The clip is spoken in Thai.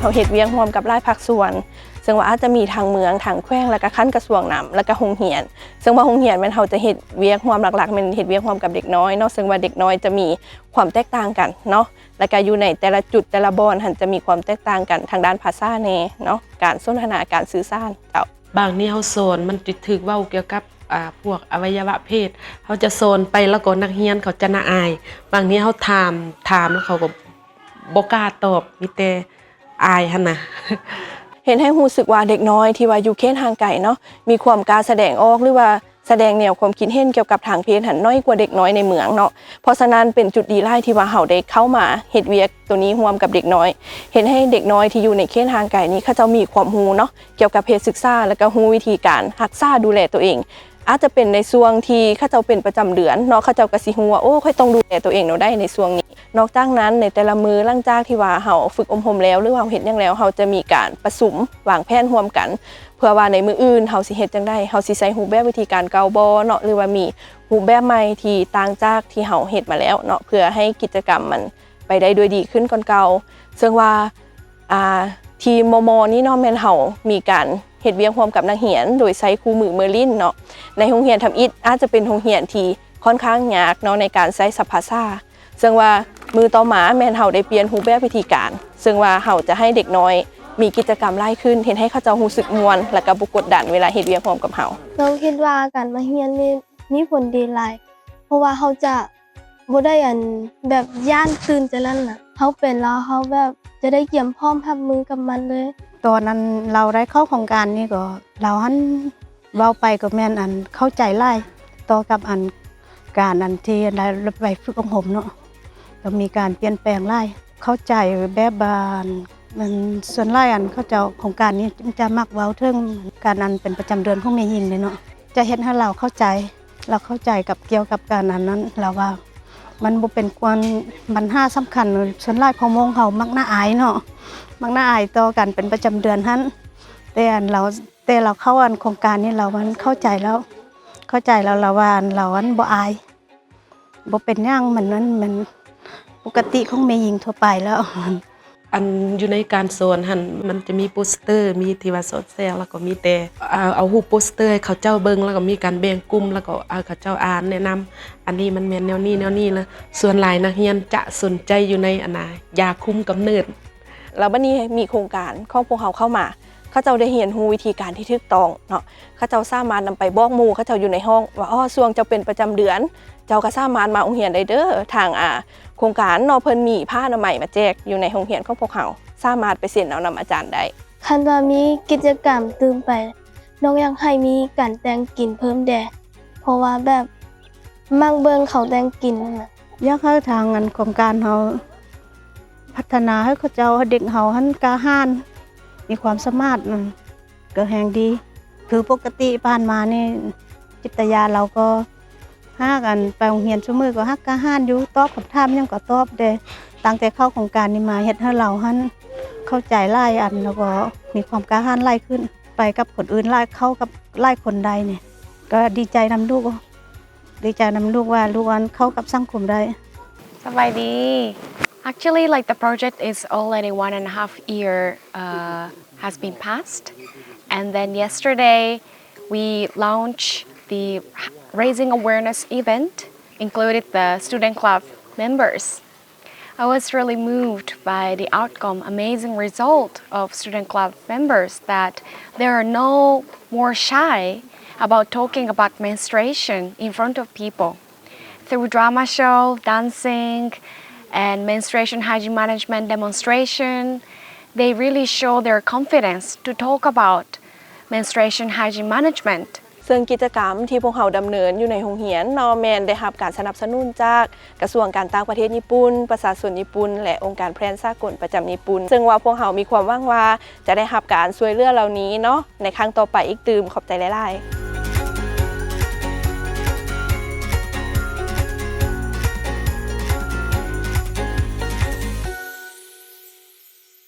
เขาเฮ็ดเวียงร่วมกับหลายภาคส่วนซึ่งว่าอาจจะมีทางเมืองทางแขวงแล้วก็คั้นกระทรวงนำแล้วก็โรงเรียนซึ่งว่าโรงเรียนมันเขาจะเฮ็ดเวียงร่วมหลักๆมันเฮ็ดเวียงร่วมกับเด็กน้อยเนาะซึ่งว่าเด็กน้อยจะมีความแตกต่างกันเนาะแล้วก็อยู่ในแต่ละจุดแต่ละบอนหันจะมีความแตกต่างกันทางด้านภาษาแน่เนาะการสนทนาการสื่อสารเจ้าบางนี่เขาสอนมันถูกเว้าเกี่ยวกับพวกอวัยวะเพศเขาจะสอนไปแล้วก็นักเรียนเขาจะน่าอายบางนี้เขาถามแล้วเขาก็บ่กล้าตอบมีแต่อายหั่นน่ะเห็นให้รู้สึกว่าเด็กน้อยที่ว่าอยู่เขตห่างไกลเนาะมีความกล้าแสดงออกหรือว่าแสดงแนวความคิดเห็นเกี่ยวกับทางเพศหันน้อยกว่าเด็กน้อยในเมืองเนาะเพราะฉะนั้นเป็นจุดดีหลายที่ว่าเฮาได้เข้ามาเฮ็ดเวียกตัวนี้ร่วมกับเด็กน้อยเห็นให้เด็กน้อยที่อยู่ในเขตห่างไกลนี้เขาเจ้ามีความรู้เนาะเกี่ยวกับเพศศึกษาแล้วก็รู้วิธีการรักษาดูแลตัวเองอาจจะเป็นในช่วงที่เขาเจ้าเป็นประจำเดือนเนาะเขาเจ้าก็สิฮู้ว่าโอ้ค่อยต้องดูแลตัวเองเนาะได้ในช่วงนี้นอกจากนั้นในแต่ละมื้อหลังจากที่ว่าเฮาฝึกอบรมแล้วหรือว่าเฮ็ดหยังแล้วเฮาจะมีการประชุมวางแผนร่วมกันเพื่อว่าในมื้ออื่นเฮาสิเฮ็ดจังได๋เฮาสิใช้รูปแบบวิธีการเก่าบ่เนาะหรือว่ามีรูปแบบใหม่ที่ต่างจากที่เฮาเฮ็ดมาแล้วเนาะเพื่อให้กิจกรรมมันไปได้ด้วยดีขึ้นกว่าเก่าซึ่งว่าทีมมนี่เนาะแม่นเฮามีการเฮ็ดเวียงร่วมกับนักเรียนโดยใช้คู่มือเมอร์ลินเนาะในโรงเรียนทำอิฐอาจจะเป็นโรงเรียนที่ค่อนข้างยากเนาะในการใช้ศัพท์ภาษาซึ่งว่ามือต่อมาแม่นเฮาได้เปลี่ยนรูปแบบวิธีการซึ่งว่าเฮาจะให้เด็กน้อยมีกิจกรรมหลายขึ้นเห็นให้เขาเจ้ารู้สึกม่วนและก็บ่กดดันเวลาเฮ็ดเวียงร่วมกับเฮาเราคิดว่าการมาเรียนนี่มีผลดีหลายเพราะว่าเขาจะบ่ได้แบบย่านตื่นจังนั้นน่ะเขาเป็นแล้วเขาแบบจะได้เตรียมพร้อมรับมือกับมันเลยตอนนั้นเราได้เข้าโครงการนี้ก็เราหันเว้าไปก็แม่นเข้าใจหลายต่อกับการที่ได้ไปฝึกอบรมเนาะก็มีการเปลี่ยนแปลงหลายเข้าใจแบบบานมันส่วนหลายเขาเจ้าโครงการนี้จะมักเว้าถึงการเป็นประจำเดือนของแม่หญิงเลยเนาะจะเฮ็ดให้เราเข้าใจกับเกี่ยวกับการนั้นเราว่ามันบ่เป็นความปัญหาสำคัญส่วนหลายพ่อมงเขามักน่าอายเนาะมักน่าอายต่อกันเป็นประจำเดือนหั่นแต่เราเข้าโครงการนี้เรามันเข้าใจแล้วเราว่าเราบ่อายบ่เป็นหยังมันปกติของแม่หญิงทั่วไปแล้วอยู่ในการสอนหั่นมันจะมีโปสเตอร์มีที่ว่าสอนแซงแล้วก็มีแต่เอารูปโปสเตอร์ให้เขาเจ้าเบิ่งแล้วก็มีการแบ่งกลุ่มแล้วก็เขาเจ้าอ่านแนะนำอันนี้มันแม่นแนวนี้เลยส่วนหลายนักเรียนจะสนใจอยู่ในยาคุมกำเนิดแล้วบัดนี้มีโครงการของพวกเขาเข้ามาเขาเจ้าได้เรียนรู้วิธีการที่ถูกต้องเนาะเขาเจ้าสามารถนำไปบอกหมู่เขาเจ้าอยู่ในห้องว่าช่วงเจ้าเป็นประจำเดือนเจ้าก็สามารถมาโรงเรียนได้เด้อทางโครงการเนาะเพิ่นมีผ้าอนามัยมาแจกอยู่ในโรงเรียนของพวกเขาสามารถไปเซ็นเอานำอาจารย์ได้คันว่ามีกิจกรรมตื่นไปน้องอยากให้มีการแต่งกลิ่นเพิ่มแด่เพราะว่าแบบมักเบิ่งเขาแต่งกลิ่นน่ะอยากให้ทางโครงการเฮาพัฒนาให้เขาเจ้าเด็กเฮาหันกล้าหาญมีความสามารถก็แฮงดีคือปกติผ่านมานี่จิตญาเราก็หากันไปโรงเรียนซุมื้อก็ฮักกล้าหาญอยู่ตอบคำถามหยังก็ตอบได้ตั้งแต่เข้าโครงการนี้มาเฮ็ดให้เราหันเข้าใจหลายแล้วก็มีความกล้าหาญหลายขึ้นไปกับคนอื่นหลายเข้ากับหลายคนใดนี่ก็ดีใจนำลูกว่าลูกเข้ากับสังคมได้สบายดี Actually, like the project is already 1.5 year has been passed, and then yesterday we launched the raising awareness event, included the student club members. I was really moved by the outcome, amazing result of student club members that they are no more shy about talking about menstruation in front of people. Through drama show, dancing, and menstruation hygiene management demonstration, they really show their confidence to talk about menstruation hygiene management. ซึ่งกิจกรรมที่พวกเขาดำเนินอยู่ในโรงเรียนนอแมนได้รับการสนับสนุนจากกระทรวงการต่างประเทศญี่ปุ่นประชาชนญี่ปุ่นและองค์การแพทย์สากลประจำญี่ปุ่นซึ่งว่าพวกเขามีความหวังว่าจะได้รับการช่วยเหลือเหล่านี้เนาะในครั้งต่อไปอีกตื่มขอบใจหลายๆ